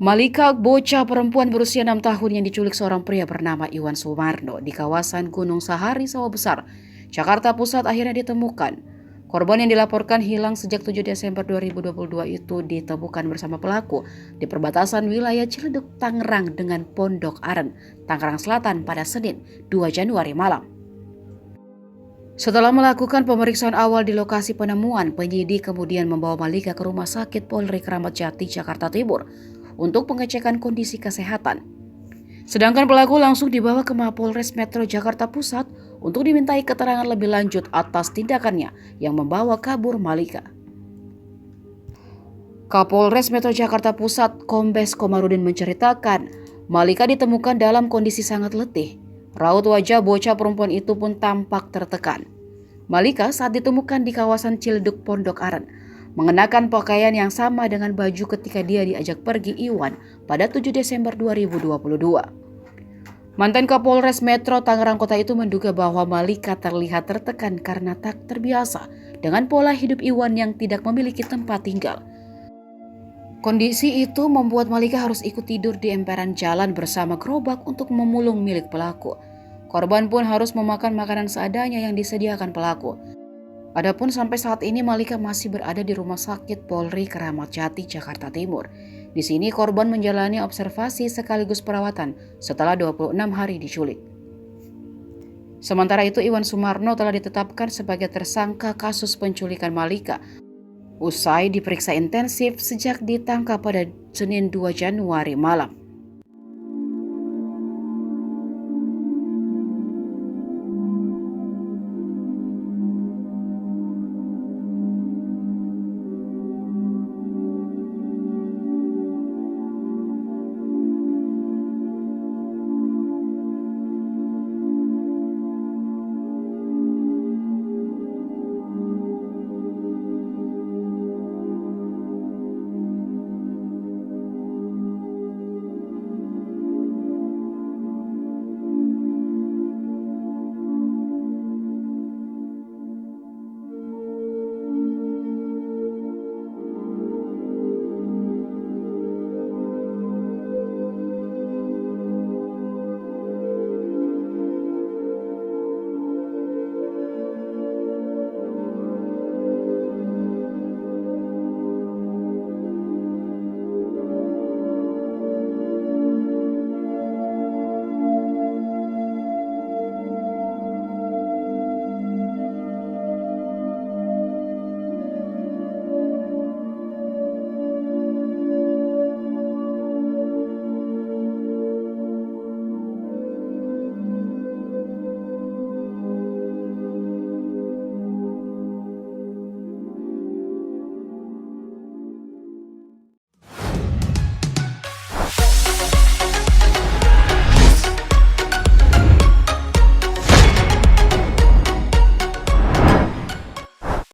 Malika, bocah perempuan berusia 6 tahun yang diculik seorang pria bernama Iwan Sumarno di kawasan Gunung Sahari, Sawah Besar, Jakarta Pusat akhirnya ditemukan. Korban yang dilaporkan hilang sejak 7 Desember 2022 itu ditemukan bersama pelaku di perbatasan wilayah Ciledug, Tangerang dengan Pondok Aren, Tangerang Selatan pada Senin 2 Januari malam. Setelah melakukan pemeriksaan awal di lokasi penemuan, penyidik kemudian membawa Malika ke Rumah Sakit Polri Kramat Jati, Jakarta Timur untuk pengecekan kondisi kesehatan. Sedangkan pelaku langsung dibawa ke Mapolres Metro Jakarta Pusat untuk dimintai keterangan lebih lanjut atas tindakannya yang membawa kabur Malika. Kapolres Metro Jakarta Pusat Kombes Komarudin menceritakan, Malika ditemukan dalam kondisi sangat letih. Raut wajah bocah perempuan itu pun tampak tertekan. Malika saat ditemukan di kawasan Ciledug Pondok Aren mengenakan pakaian yang sama dengan baju ketika dia diajak pergi Iwan pada 7 Desember 2022. Mantan Kapolres Metro Tangerang Kota itu menduga bahwa Malika terlihat tertekan karena tak terbiasa dengan pola hidup Iwan yang tidak memiliki tempat tinggal. Kondisi itu membuat Malika harus ikut tidur di emperan jalan bersama gerobak untuk memulung milik pelaku. Korban pun harus memakan makanan seadanya yang disediakan pelaku. Adapun sampai saat ini Malika masih berada di Rumah Sakit Polri Kramat Jati, Jakarta Timur. Di sini korban menjalani observasi sekaligus perawatan setelah 26 hari diculik. Sementara itu Iwan Sumarno telah ditetapkan sebagai tersangka kasus penculikan Malika usai diperiksa intensif sejak ditangkap pada Senin 2 Januari malam.